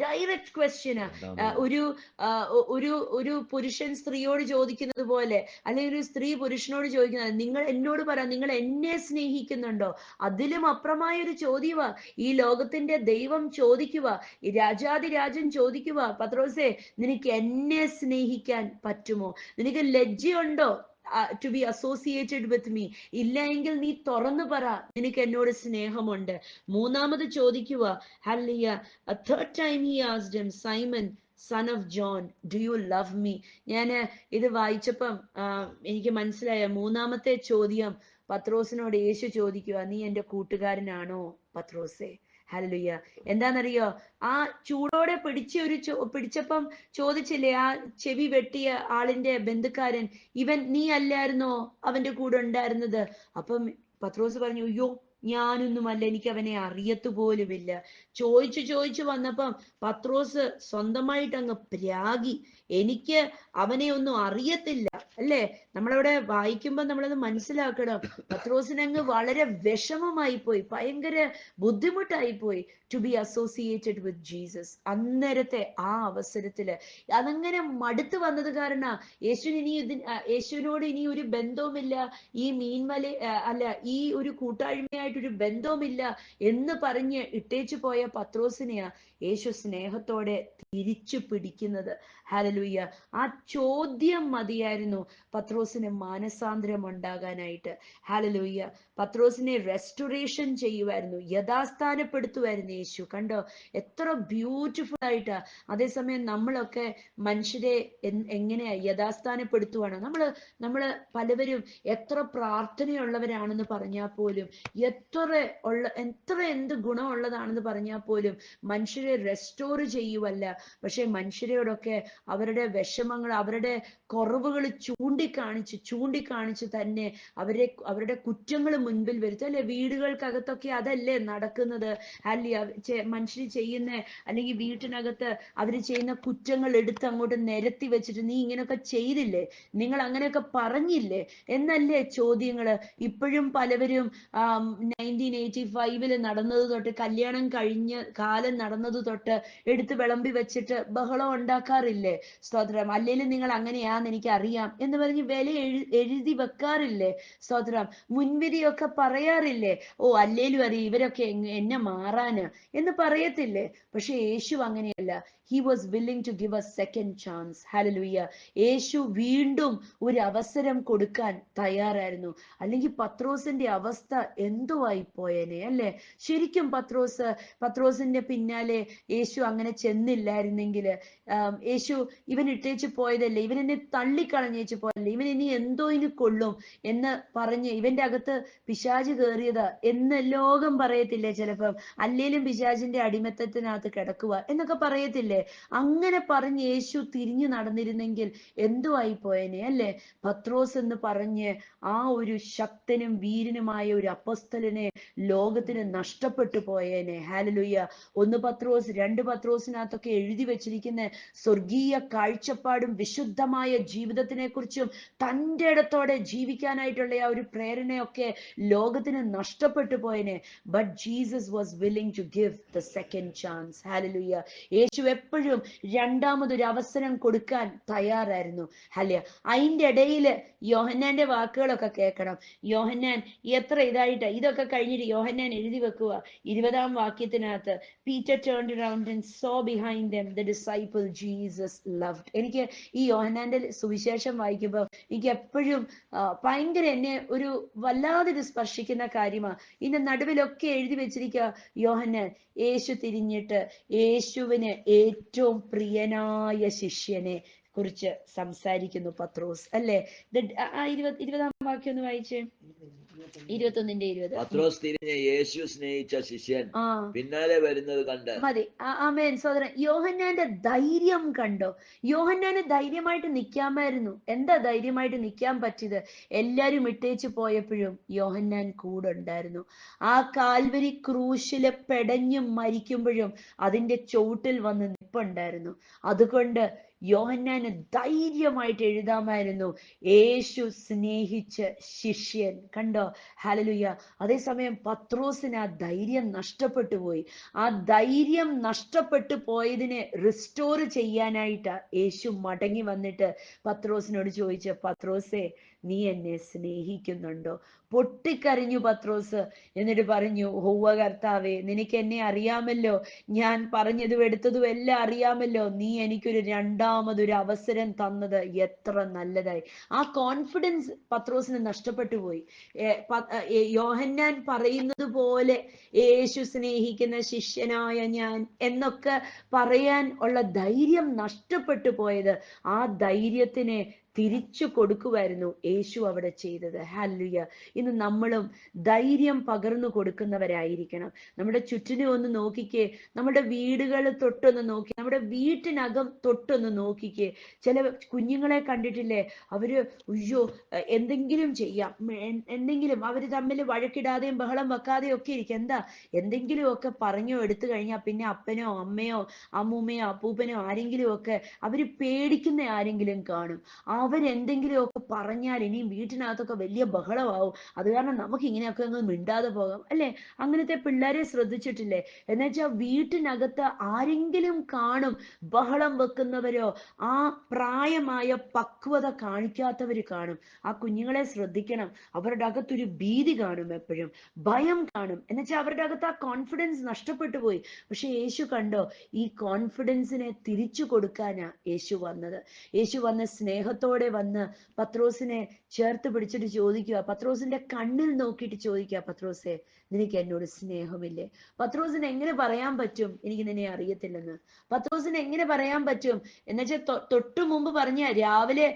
ഡയറക്റ്റ് ക്വസ്റ്റ്യനാ. ഒരു ഒരു ഒരു പുരുഷൻ സ്ത്രീയോട് ചോദിക്കുന്നത് പോലെ, അല്ലെങ്കിൽ ഒരു സ്ത്രീ പുരുഷനോട് ചോദിക്കുന്നത്, നിങ്ങൾ എന്നോട് പറ, നിങ്ങൾ എന്നെ സ്നേഹിക്കുന്നുണ്ടോ? അതിലും അപ്പുറമായ ഒരു ചോദ്യമാ ഈ ലോകത്തിന്റെ ദൈവം ചോദിക്കുക, ഈ രാജാതിരാജൻ ചോദിക്കുക, പത്രോസെ നിനക്ക് എന്നെ സ്നേഹിക്കാൻ പറ്റുമോ? നിനക്ക് ലജ്ജയുണ്ടോ to be associated with me? ഇല്ല എങ്കിൽ നീ തുറന്നു പറ, നിനക്ക് എന്നോട് സ്നേഹമുണ്ട്. മൂന്നാമത് ചോദിക്കുക, hallelujah, a third time he asked him, Simon son of John, do you love me? ഞാൻ ഇത് വായിച്ചപ്പം എനിക്ക് മനസ്സിലായ മൂന്നാമത്തെ ചോദ്യം പത്രോസിനോട് യേശു ചോദിക്കുക, നീ എൻ്റെ കൂട്ടുകാരനാണോ പത്രോസേ? ഹല്ലേലൂയ. എന്താണെന്നറിയോ, ആ ചൂടോടെ പിടിച്ചപ്പം ചോദിച്ചില്ലേ ആ ചെവി വെട്ടിയ ആളിന്റെ ബന്ധുക്കാരൻ, ഇവൻ നീ അല്ലായിരുന്നോ അവന്റെ കൂടെ ഉണ്ടായിരുന്നത്? അപ്പം പത്രോസ് പറഞ്ഞു, അയ്യോ ഞാനൊന്നുമല്ല, എനിക്ക് അവനെ അറിയത്തുപോലുമില്ല. ചോദിച്ചു വന്നപ്പം പത്രോസ് സ്വന്തമായിട്ട് അങ്ങ് പ്രാഗി, എനിക്ക് അവനെ ഒന്നും അറിയത്തില്ല. അല്ലേ, നമ്മളവിടെ വായിക്കുമ്പോൾ നമ്മളത് മനസ്സിലാക്കണം. പത്രോസിനങ്ങ് വളരെ വിഷമമായി പോയി, ഭയങ്കര ബുദ്ധിമുട്ടായി പോയി to be associated with Jesus. അന്നേരത്തെ ആ അവസരത്തില് അതങ്ങനെ മടുത്തു വന്നത് കാരണ യേശുവിനോട് ഇനി ഒരു ബന്ധവുമില്ല, ഈ ഈ ഒരു കൂട്ടായ്മയായിട്ടൊരു ബന്ധവുമില്ല എന്ന് പറഞ്ഞ് ഇട്ടേച്ചു പോയ പത്രോസിനെയാ യേശു സ്നേഹത്തോടെ തിരിച്ചു പിടിക്കുന്നത്. ഹല്ലേലൂയ. ആ ചോദ്യം മതിയായിരുന്നു പത്രോസിന് മാനസാന്തരം ഉണ്ടാകാനായിട്ട്. ഹല്ലേലൂയ. പത്രോസിനെ റെസ്റ്റോറേഷൻ ചെയ്യുമായിരുന്നു, യഥാസ്ഥാനപ്പെടുത്തുമായിരുന്നു യേശു. കണ്ടോ, എത്ര ബ്യൂട്ടിഫുൾ ആയിട്ടാ. അതേസമയം നമ്മളൊക്കെ മനുഷ്യരെ എങ്ങനെയാ യഥാസ്ഥാനപ്പെടുത്തുവാണ്? നമ്മള് പലവരും എത്ര പ്രാർത്ഥനയുള്ളവരാണെന്ന് പറഞ്ഞാൽ പോലും, എത്ര എന്ത് ഗുണമുള്ളതാണെന്ന് പറഞ്ഞാൽ പോലും മനുഷ്യരെ റെസ്റ്റോർ ചെയ്യുവല്ല. പക്ഷെ മനുഷ്യരോടൊക്കെ അവരുടെ വിഷമങ്ങൾ, അവരുടെ കുറവുകൾ ചൂണ്ടിക്കാണിച്ച് തന്നെ അവരുടെ കുറ്റങ്ങൾ മുൻപിൽ വരുത്തും. അല്ലെ, വീടുകൾക്കകത്തൊക്കെ അതല്ലേ നടക്കുന്നത്? അല്ലെ, മനുഷ്യർ ചെയ്യുന്ന, അല്ലെങ്കിൽ വീട്ടിനകത്ത് അവര് ചെയ്യുന്ന കുറ്റങ്ങൾ എടുത്ത് അങ്ങോട്ട് നിരത്തി വെച്ചിട്ട്, നീ ഇങ്ങനെയൊക്കെ ചെയ്തില്ലേ, നിങ്ങൾ അങ്ങനെയൊക്കെ പറഞ്ഞില്ലേ എന്നല്ലേ ചോദ്യങ്ങള്. ഇപ്പോഴും പലവരും 1985 നടന്നത് തൊട്ട്, കല്യാണം കഴിഞ്ഞ കാലം നടന്നത് തൊട്ട് എടുത്ത് വിളമ്പി വെച്ചിട്ട് ബഹളം ഉണ്ടാക്കാറില്ലേ? സ്തോത്രം. അല്ലേലും നിങ്ങൾ അങ്ങനെയാന്ന് എനിക്ക് അറിയാം എന്ന് പറഞ്ഞ് വില എഴുതി വെക്കാറില്ലേ? സ്തോത്രം. മുൻവിധിയൊക്കെ പറയാറില്ലേ? ഓ, അല്ലേലും അറിയാം ഇവരൊക്കെ എന്നെ മാറാന് എന്ന് പറയത്തില്ലേ? പക്ഷെ യേശു അങ്ങനെയല്ല. He was willing to give a second chance. Hallelujah. യേശു വീണ്ടും ഒരു അവസരം കൊടുക്കാൻ തയ്യാറായിരുന്നു. പത്രോസിന്റെ അവസ്ഥ എന്തുവായി പോയേനെ, അല്ലെ? ശരിക്കും പത്രോസിന്റെ പിന്നാലെ യേശു അങ്ങനെ ചെന്നില്ലായിരുന്നെങ്കിൽ, യേശു ഇവൻ ഇട്ടേച്ച് പോയതല്ലേ, ഇവൻ എന്നെ തള്ളിക്കളഞ്ഞേച്ച് പോയല്ലേ, ഇവൻ ഇനി എന്തോ ഇനി കൊള്ളും എന്ന് പറഞ്ഞ് ഇവന്റെ അകത്ത് പിശാച് കയറിയതാ എന്ന് ലോകം പറയത്തില്ലേ ചിലപ്പം? അല്ലേലും പിശാചിന്റെ അടിമത്തത്തിനകത്ത് കിടക്കുക എന്നൊക്കെ പറയത്തില്ലേ? അങ്ങനെ പറഞ്ഞ് യേശു തിരിഞ്ഞു നടന്നിരുന്നെങ്കിൽ എന്തുവായി പോയനെ, അല്ലെ? പത്രോസ് എന്ന് പറഞ്ഞ് ആ ഒരു ശക്തനും വീരനുമായ ഒരു അപ്പോസ്തലൻ അപ്പോസ്തലനെ ലോകത്തിന് നഷ്ടപ്പെട്ടു പോയേനെ. ഹല്ലേലൂയ. 1 പത്രോസ് 2 പത്രോസിനകത്തൊക്കെ എഴുതി വെച്ചിരിക്കുന്ന സ്വർഗീയ കാഴ്ചപ്പാടും വിശുദ്ധമായ ജീവിതത്തിനെ കുറിച്ചും തൻ്റെ ഇടത്തോടെ ജീവിക്കാനായിട്ടുള്ള ആ ഒരു പ്രേരണയൊക്കെ ലോകത്തിന് നഷ്ടപ്പെട്ടു പോയനെ. But Jesus was willing to give the second chance. Hallelujah. Yesu എപ്പോഴും രണ്ടാമതൊരു അവസരം കൊടുക്കാൻ തയ്യാറായിരുന്നു. ഹല്ലേലൂയ. അതിന്റെ ഇടയിൽ യോഹന്നാന്റെ വാക്കുകളൊക്കെ കേൾക്കണം. യോഹന്നാൻ എത്ര ഇതൊക്കെ കഴിഞ്ഞിട്ട് യോഹന്നാൻ എഴുതി വെക്കുക 20-ാം വാക്യത്തിനകത്ത്, Peter turned around and saw behind them the disciple Jesus loved. എനിക്ക് ഈ യോഹന്നാന്റെ സുവിശേഷം വായിക്കുമ്പോൾ എനിക്ക് എപ്പോഴും ഭയങ്കര എന്നെ ഒരു വല്ലാതെ ഇത് സ്പർശിക്കുന്ന കാര്യമാണ്. ഇതിന്റെ നടുവിലൊക്കെ എഴുതി വെച്ചിരിക്കുക, യോഹന്നാൻ യേശു തിരിഞ്ഞിട്ട് യേശുവിന് ഏറ്റവും പ്രിയനായ ശിഷ്യനെ കുറിച്ച് സംസാരിക്കുന്നു പത്രോസ്, അല്ലേ? 20-ാം വാക്യം ഒന്ന് വായിച്ചേ. 21-ന്റെ 20. പത്രോസ് തിരിഞ്ഞ് യേശു സ്നേഹിച്ച ശിഷ്യൻ പിന്നാലെ വരുന്നത് കണ്ട് മതി. ആമേൻ. സഹോദരൻ, യോഹന്നാന്റെ ധൈര്യം കണ്ടോ? യോഹന്നാന് ധൈര്യമായിട്ട് നിൽക്കാമായിരുന്നു. എന്താ ധൈര്യമായിട്ട് നിൽക്കാൻ പറ്റിയത്? എല്ലാരും ഇട്ടേച്ച് പോയപ്പോഴും യോഹന്നാൻ കൂടെ ഉണ്ടായിരുന്നു. ആ കാൽവരി ക്രൂശില് പെടഞ്ഞും മരിക്കുമ്പോഴും അതിന്റെ ചുവട്ടിൽ വന്ന് നിപ്പുണ്ടായിരുന്നു. അതുകൊണ്ട് യോഹന്നാന് ധൈര്യമായിട്ട് എഴുതാമായിരുന്നു, യേശു സ്നേഹിച്ച ശിഷ്യൻ. കണ്ടോ? ഹല്ലേലൂയ. അതേസമയം പത്രോസിന് ആ ധൈര്യം നഷ്ടപ്പെട്ടു പോയി. ആ ധൈര്യം നഷ്ടപ്പെട്ടു പോയതിനെ റിസ്റ്റോർ ചെയ്യാനായിട്ട് യേശു മടങ്ങി വന്നിട്ട് പത്രോസിനോട് ചോദിച്ചു, പത്രോസേ, നീ എന്നെ സ്നേഹിക്കുന്നുണ്ടോ? പൊട്ടിക്കരഞ്ഞു പത്രോസ്. എന്നിട്ട് പറഞ്ഞു, ഹോവ കർത്താവേ, നിനക്ക് എന്നെ അറിയാമല്ലോ, ഞാൻ പറഞ്ഞതും എടുത്തതും എല്ലാം അറിയാമല്ലോ. നീ എനിക്കൊരു രണ്ടാമതൊരു അവസരം തന്നത് എത്ര നല്ലതായി. ആ കോൺഫിഡൻസ് പത്രോസിന് നഷ്ടപ്പെട്ടു പോയി. യോഹന്നാൻ പറയുന്നത് പോലെ യേശു സ്നേഹിക്കുന്ന ശിഷ്യനായ ഞാൻ എന്നൊക്കെ പറയാൻ ഉള്ള ധൈര്യം നഷ്ടപ്പെട്ടു പോയത്, ആ ധൈര്യത്തിനെ തിരിച്ചു കൊടുക്കുമായിരുന്നു യേശു അവിടെ ചെയ്തത്. ഹല്ലേലൂയ. ഇന്ന് നമ്മളും ധൈര്യം പകർന്നു കൊടുക്കുന്നവരായിരിക്കണം. നമ്മുടെ ചുറ്റിനും ഒന്ന് നോക്കിക്കേ, നമ്മുടെ വീടുകൾ തൊട്ടൊന്ന് നോക്കി, നമ്മുടെ വീട്ടിനകം തൊട്ടൊന്ന് നോക്കിക്കേ. ചില കുഞ്ഞുങ്ങളെ കണ്ടിട്ടില്ലേ, അവര് അയ്യോ എന്തെങ്കിലും ചെയ്യാം, എന്തെങ്കിലും അവര് തമ്മിൽ വഴക്കിടാതെയും ബഹളം വെക്കാതെയും ഒക്കെ ഇരിക്കും. എന്താ, എന്തെങ്കിലുമൊക്കെ പറഞ്ഞോ എടുത്തു കഴിഞ്ഞാൽ പിന്നെ അപ്പനോ അമ്മയോ അമ്മൂമ്മയോ അപ്പൂപ്പനോ ആരെങ്കിലും ഒക്കെ അവര് പേടിക്കുന്ന ആരെങ്കിലും കാണും. അവരെന്തെങ്കിലുമൊക്കെ പറഞ്ഞാൽ ഇനിയും വീട്ടിനകത്തൊക്കെ വലിയ ബഹളമാവും. അത് കാരണം നമുക്ക് ഇങ്ങനെയൊക്കെ അങ്ങ് മിണ്ടാതെ പോകാം, അല്ലെ? അങ്ങനത്തെ പിള്ളേരെ ശ്രദ്ധിച്ചിട്ടില്ലേ? എന്നുവെച്ചാൽ വീട്ടിനകത്ത് ആരെങ്കിലും കാണും ബഹളം വെക്കുന്നവരോ ആ പ്രായമായ പക്വത കാണിക്കാത്തവര് കാണും. ആ കുഞ്ഞുങ്ങളെ ശ്രദ്ധിക്കണം. അവരുടെ അകത്തൊരു ഭീതി കാണും, എപ്പോഴും ഭയം കാണും. എന്നുവെച്ചാൽ അവരുടെ അകത്ത് ആ കോൺഫിഡൻസ് നഷ്ടപ്പെട്ടു പോയി. പക്ഷെ യേശു കണ്ടോ, ഈ കോൺഫിഡൻസിനെ തിരിച്ചു കൊടുക്കാനാ യേശു വന്നത്. യേശു വന്ന് സ്നേഹത്തോടെ വന്ന് പത്രോസിനെ ചേർത്ത് പിടിച്ചിട്ട് ചോദിക്കുക, പത്രോസിന്റെ കണ്ണിൽ നോക്കിയിട്ട് ചോദിക്കുക, പത്രോസേ, നിനക്ക് എന്നോട് സ്നേഹമില്ലേ? പത്രോസിന് എങ്ങനെ പറയാൻ പറ്റും എനിക്ക് നിന്നെ അറിയത്തില്ലെന്ന്? പത്രോസിന് എങ്ങനെ പറയാൻ പറ്റും? എന്നുവെച്ചാൽ തൊട്ടു മുമ്പ് പറഞ്ഞ, രാവിലെ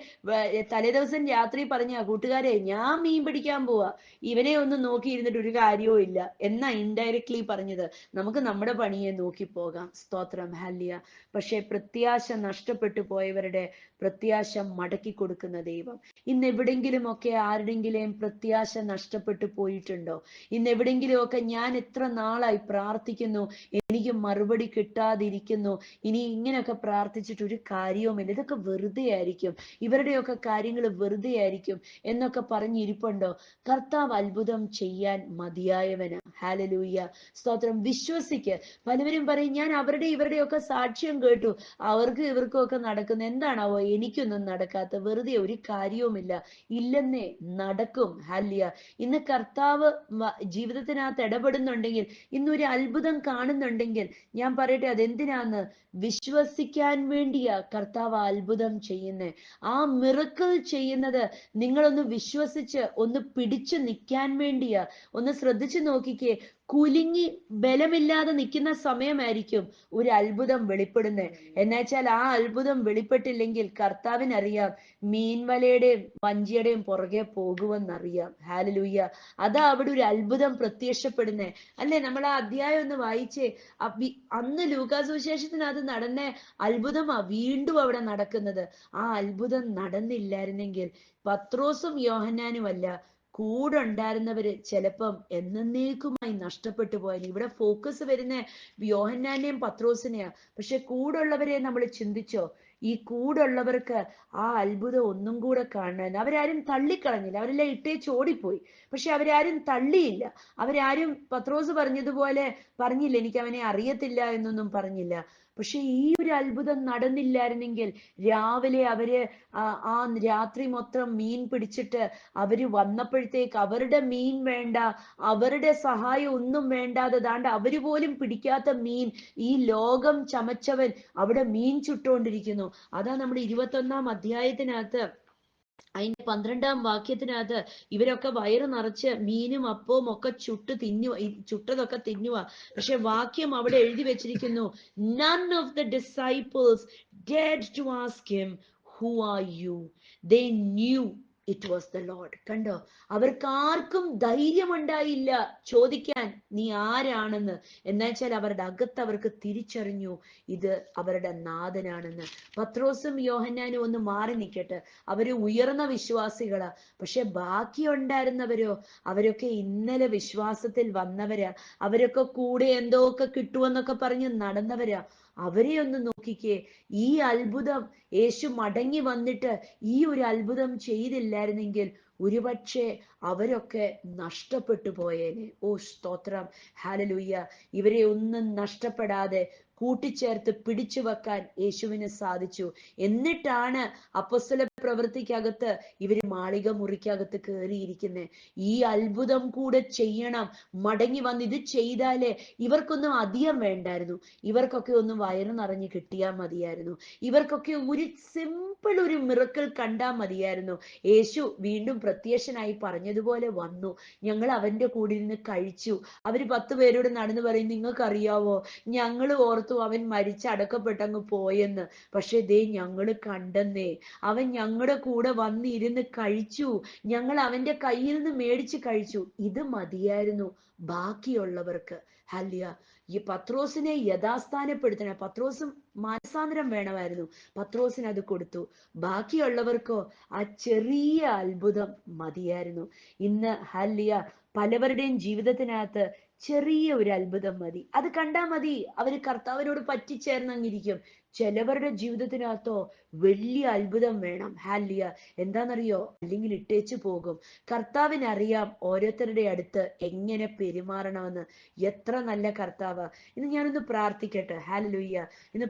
തലേദിവസം രാത്രി പറഞ്ഞ, കൂട്ടുകാരെ ഞാൻ മീൻ പിടിക്കാൻ പോവാ, ഇവനെ ഒന്ന് നോക്കി ഇരുന്നിട്ട് ഒരു കാര്യവും ഇല്ല എന്നാ ഇൻഡയറക്ട്ലി പറഞ്ഞത്. നമുക്ക് നമ്മുടെ പണിയെ നോക്കി പോകാം. സ്തോത്രം. ഹല്ലേലൂയ. പക്ഷെ പ്രത്യാശ നഷ്ടപ്പെട്ടു പോയവരുടെ പ്രത്യാശ മടക്കി കൊടുക്കുന്ന ദൈവം. ഇന്ന് എവിടെങ്കിലും ഒക്കെ ആരുടെങ്കിലും പ്രത്യാശ നഷ്ടപ്പെട്ടു പോയിട്ടുണ്ടോ? ഇന്ന് എവിടെങ്കിലും ഒക്കെ ഞാൻ എത്ര നാളായി പ്രാർത്ഥിക്കുന്നു, എനിക്ക് മറുപടി കിട്ടാതിരിക്കുന്നു, ഇനി ഇങ്ങനെയൊക്കെ പ്രാർത്ഥിച്ചിട്ട് ഒരു കാര്യവുമില്ല, ഇതൊക്കെ വെറുതെ ആയിരിക്കും, ഇവരുടെയൊക്കെ കാര്യങ്ങൾ വെറുതെ ആയിരിക്കും എന്നൊക്കെ പറഞ്ഞിരിപ്പുണ്ടോ? കർത്താവ് അത്ഭുതം ചെയ്യാൻ മതിയായവനാ. ഹല്ലേലൂയ. സ്തോത്രം. വിശ്വസിക്ക്. പലവരും പറയും, ഞാൻ അവരുടെ ഇവരുടെയൊക്കെ സാക്ഷ്യം കേട്ടു, അവർക്കും ഇവർക്കും ഒക്കെ നടക്കുന്നു, എന്താണാവോ എനിക്കൊന്നും നടക്കാത്ത? വെറുതെ, ഒരു കാര്യവുമില്ല. ഇല്ലെന്നേ, നടക്കും. ഹല്ലേലൂയ. ഇന്ന് കർത്താവ് ജീവിതത്തിനകത്ത് ഇടപെടുന്നുണ്ടെങ്കിൽ, ഇന്നൊരു അത്ഭുതം കാണുന്നുണ്ടെങ്കിൽ, ഞാൻ പറയട്ടെ, അതെന്തിനാന്ന്? വിശ്വസിക്കാൻ വേണ്ടിയാ കർത്താവ് അത്ഭുതം ചെയ്യുന്നേ. ആ മിറക്കിൾ ചെയ്യുന്നത് നിങ്ങളൊന്ന് വിശ്വസിച്ച് ഒന്ന് പിടിച്ചു നിൽക്കാൻ വേണ്ടിയാ. ഒന്ന് ശ്രദ്ധിച്ചു നോക്കിക്കേ, കുലുങ്ങി ബലമില്ലാതെ നിൽക്കുന്ന സമയമായിരിക്കും ഒരു അത്ഭുതം വെളിപ്പെടുന്നത്. എന്നുവെച്ചാൽ ആ അത്ഭുതം വെളിപ്പെട്ടില്ലെങ്കിൽ കർത്താവിനറിയാം, മീൻവലയുടെയും വഞ്ചിയുടെയും പുറകെ പോകുമെന്നറിയാം. ഹല്ലേലൂയ. അതാ അവിടെ ഒരു അത്ഭുതം പ്രത്യക്ഷപ്പെടുന്നേ, അല്ലെ? നമ്മൾ ആ അധ്യായം ഒന്ന് വായിച്ചേ. അന്ന് ലൂക്കാ സുവിശേഷത്തിനകത്ത് നടന്ന അത്ഭുതമാ വീണ്ടും അവിടെ നടക്കുന്നത്. ആ അത്ഭുതം നടന്നില്ലായിരുന്നെങ്കിൽ പത്രോസും യോഹന്നാനും അല്ല, കൂടെ ഉണ്ടായിരുന്നവര് ചിലപ്പം എന്നേക്കുമായി നഷ്ടപ്പെട്ടു പോയാൽ. ഇവിടെ ഫോക്കസ് വരുന്ന യോഹന്നാനെയും പത്രോസിനെയാ. പക്ഷെ കൂടുള്ളവരെ നമ്മൾ ചിന്തിച്ചോ? ഈ കൂടുള്ളവർക്ക് ആ അത്ഭുതം ഒന്നും കൂടെ കാണാൻ അവരാരും തള്ളിക്കളഞ്ഞില്ല. അവരെല്ലാം ഇട്ടേച്ച് ഓടിപ്പോയി. പക്ഷെ അവരാരും തള്ളിയില്ല. അവരാരും പത്രോസ് പറഞ്ഞതുപോലെ പറഞ്ഞില്ല എനിക്ക് അവനെ അറിയത്തില്ല എന്നൊന്നും പറഞ്ഞില്ല. പക്ഷെ ഈ ഒരു അത്ഭുതം നടന്നില്ലായിരുന്നെങ്കിൽ രാവിലെ അവര് ആ രാത്രി മൊത്തം മീൻ പിടിച്ചിട്ട് അവര് വന്നപ്പോഴത്തേക്ക് അവരുടെ മീൻ വേണ്ട, അവരുടെ സഹായം ഒന്നും വേണ്ടാതെ ദാണ്ട് അവര് പോലും പിടിക്കാത്ത മീൻ ഈ ലോകം ചമച്ചവൻ അവിടെ മീൻ ചുട്ടുകൊണ്ടിരിക്കുന്നു. അതാ നമ്മുടെ 21 അധ്യായത്തിനകത്ത് അതിന്റെ 12 വാക്യത്തിനകത്ത് ഇവരൊക്കെ വയറ് നിറച്ച് മീനും അപ്പവും ഒക്കെ ചുട്ടതൊക്കെ തിന്നുക. പക്ഷെ വാക്യം അവിടെ എഴുതി വെച്ചിരിക്കുന്നു, none of the disciples dared to ask him, who are you? They knew it was the Lord. കണ്ടോ? അവർക്കാർക്കും ധൈര്യമുണ്ടായില്ല ചോദിക്കാൻ നീ ആരാണെന്ന്. എന്നുവെച്ചാൽ അവരുടെ അകത്ത് അവർക്ക് തിരിച്ചറിഞ്ഞു ഇത് അവരുടെ നാഥനാണെന്ന്. പത്രോസും യോഹന്നാനും ഒന്ന് മാറി നിൽക്കട്ടെ, അവര് ഉയർന്ന വിശ്വാസികളാ. പക്ഷെ ബാക്കി ഉണ്ടായിരുന്നവരോ? അവരൊക്കെ ഇന്നലെ വിശ്വാസത്തിൽ വന്നവരാ. അവരൊക്കെ കൂടെ എന്തോക്കെ കിട്ടുമെന്നൊക്കെ പറഞ്ഞ് നടന്നവരാ. അവരെ ഒന്ന് നോക്കിക്കേ. ഈ അത്ഭുതം യേശു മടങ്ങി വന്നിട്ട് ഈ ഒരു അത്ഭുതം ചെയ്തില്ലായിരുന്നെങ്കിൽ ഒരുപക്ഷെ അവരൊക്കെ നഷ്ടപ്പെട്ടു പോയേനെ. ഓ സ്തോത്രം, ഹല്ലേലൂയ. ഇവരെ ഒന്നും നഷ്ടപ്പെടാതെ കൂട്ടിച്ചേർത്ത് പിടിച്ചു വെക്കാൻ യേശുവിന് സാധിച്ചു. എന്നിട്ടാണ് അപ്പോസ്തല പ്രവൃത്തിക്കകത്ത് ഇവര് മാളിക മുറിക്കകത്ത് കയറിയിരിക്കുന്നത്. ഈ അത്ഭുതം കൂടെ ചെയ്യണം, മടങ്ങി വന്ന് ഇത് ചെയ്താലേ. ഇവർക്കൊന്നും അധികം വേണ്ടായിരുന്നു. ഇവർക്കൊക്കെ ഒന്ന് വയറ് നിറഞ്ഞ് കിട്ടിയാൽ മതിയായിരുന്നു. ഇവർക്കൊക്കെ ഒരു സിമ്പിൾ ഒരു മിറക്കിൾ കണ്ടാൽ മതിയായിരുന്നു. യേശു വീണ്ടും പ്രത്യക്ഷനായി പറഞ്ഞതുപോലെ വന്നു, ഞങ്ങൾ അവന്റെ കൂടെ ഇരുന്ന് കഴിച്ചു. അവര് 10 പേരോട് നടന്നു പറയും, നിങ്ങൾക്കറിയാവോ ഞങ്ങൾ ഓർത്തു അവൻ മരിച്ചടക്കപ്പെട്ടങ്ങ് പോയെന്ന്. പക്ഷെ ദേ ഞങ്ങള് കണ്ടെന്നേ, അവൻ ഞങ്ങളുടെ കൂടെ വന്നിരുന്ന് കഴിച്ചു, ഞങ്ങൾ അവന്റെ കയ്യിൽ നിന്ന് മേടിച്ച് കഴിച്ചു. ഇത് മതിയായിരുന്നു ബാക്കിയുള്ളവർക്ക്. ഹല്ലേലൂയ. ഈ പത്രോസിനെ യഥാസ്ഥാനപ്പെടുത്തണം. പത്രോസും മാനസാന്തരം വേണമായിരുന്നു. പത്രോസിന് അത് കൊടുത്തു. ബാക്കിയുള്ളവർക്കോ ആ ചെറിയ അത്ഭുതം മതിയായിരുന്നു. ഇന്ന് ഹല്ലേലൂയ പലവരുടെയും ജീവിതത്തിനകത്ത് ചെറിയ ഒരു അത്ഭുതം മതി. അത് കണ്ടാ മതി, അവര് കർത്താവിനോട് പറ്റിച്ചേർന്നങ്ങിരിക്കും. ചിലവരുടെ ജീവിതത്തിനകത്തോ വലിയ അത്ഭുതം വേണം. ഹല്ലേലൂയ. എന്താണെന്നറിയോ? അല്ലെങ്കിൽ ഇട്ടേച്ചു പോകും. കർത്താവിനറിയാം ഓരോരുത്തരുടെ അടുത്ത് എങ്ങനെ പെരുമാറണമെന്ന്. എത്ര നല്ല കർത്താവ്. ഇന്ന് ഞാനൊന്ന് പ്രാർത്ഥിക്കട്ടെ. ഹല്ലേലൂയ. ഇന്ന്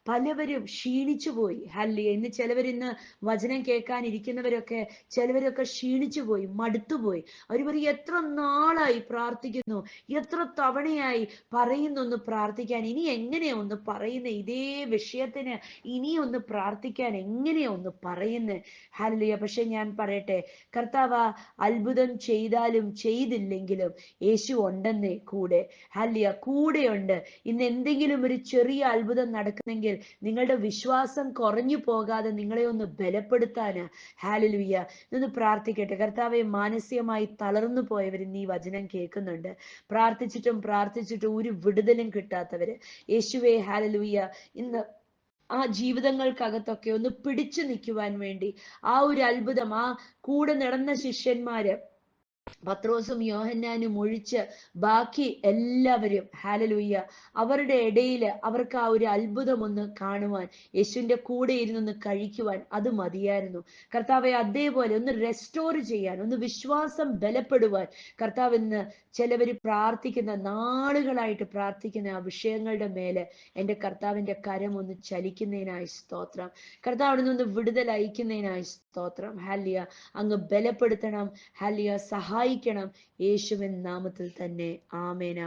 പലവരും ക്ഷീണിച്ചു പോയി. ഹല്ലേലൂയ. ഇന്ന് ചിലവരിന്ന് വചനം കേൾക്കാനിരിക്കുന്നവരൊക്കെ ചിലവരൊക്കെ ക്ഷീണിച്ചു പോയി, മടുത്തുപോയി. അവർ പറയും, എത്ര നാളായി പ്രാർത്ഥിക്കുന്നു, എത്ര തവണയായി പറയുന്നൊന്ന് പ്രാർത്ഥിക്കാൻ, ഇനി എങ്ങനെയാ ഒന്ന് പറയുന്നത്, ഇതേ വിഷയത്തിന് ഇനിയൊന്ന് പ്രാർത്ഥിക്കാൻ എങ്ങനെയാ ഒന്ന് പറയുന്നത്. ഹല്ലേലൂയ. പക്ഷെ ഞാൻ പറയട്ടെ, കർത്താവ് അത്ഭുതം ചെയ്താലും ചെയ്തില്ലെങ്കിലും യേശു ഉണ്ടെന്നേ കൂടെ. ഹല്ലേലൂയ. കൂടെയുണ്ട്. ഇന്ന് എന്തെങ്കിലും ഒരു ചെറിയ അത്ഭുതം നടക്കുന്നെങ്കിൽ നിങ്ങളുടെ വിശ്വാസം കുറഞ്ഞു പോകാതെ നിങ്ങളെ ഒന്ന് ബലപ്പെടുത്താന്. ഹല്ലേലൂയ. ഇന്ന് പ്രാർത്ഥിക്കട്ടെ. കർത്താവെ, മാനസികമായി തളർന്നു പോയവർ നീ വചനം കേൾക്കുന്നുണ്ട്. പ്രാർത്ഥിച്ചിട്ടും ഒരു വിടുതലും കിട്ടാത്തവര്, യേശുവേ ഹല്ലേലൂയ, ഇന്ന് ആ ജീവിതങ്ങൾക്കകത്തൊക്കെ ഒന്ന് പിടിച്ചു നിൽക്കുവാൻ വേണ്ടി ആ ഒരു അത്ഭുതം, ആ കൂടെ നടന്ന ശിഷ്യന്മാര് പത്രോസും യോഹന്നാനും ഒഴിച്ച് ബാക്കി എല്ലാവരും ഹല്ലേലൂയ അവരുടെ ഇടയിൽ അവർക്ക് ആ ഒരു അത്ഭുതം ഒന്ന് കാണുവാൻ, യേശുവിന്റെ കൂടെ ഇരുന്നൊന്ന് കഴിക്കുവാൻ അത് മതിയായിരുന്നു. കർത്താവെ, അതേപോലെ ഒന്ന് റെസ്റ്റോർ ചെയ്യാൻ, ഒന്ന് വിശ്വാസം ബലപ്പെടുവാൻ കർത്താവ് ഇന്ന് ചിലവർ പ്രാർത്ഥിക്കുന്ന, നാളുകളായിട്ട് പ്രാർത്ഥിക്കുന്ന ആ വിഷയങ്ങളുടെ മേലെ എൻ്റെ കർത്താവിന്റെ കരം ഒന്ന് ചലിക്കുന്നതിനായി സ്തോത്രം. കർത്താവിൽ നിന്ന് വിടുതൽ അയക്കുന്നതിനായി സ്തോത്രം. ഹല്ലേലൂയ. അങ്ങ് ബലപ്പെടുത്തണം. ഹല്ലേലൂയ. സഹായിക്കണം. യേശുവിൻ നാമത്തിൽ തന്നെ. ആമേൻ.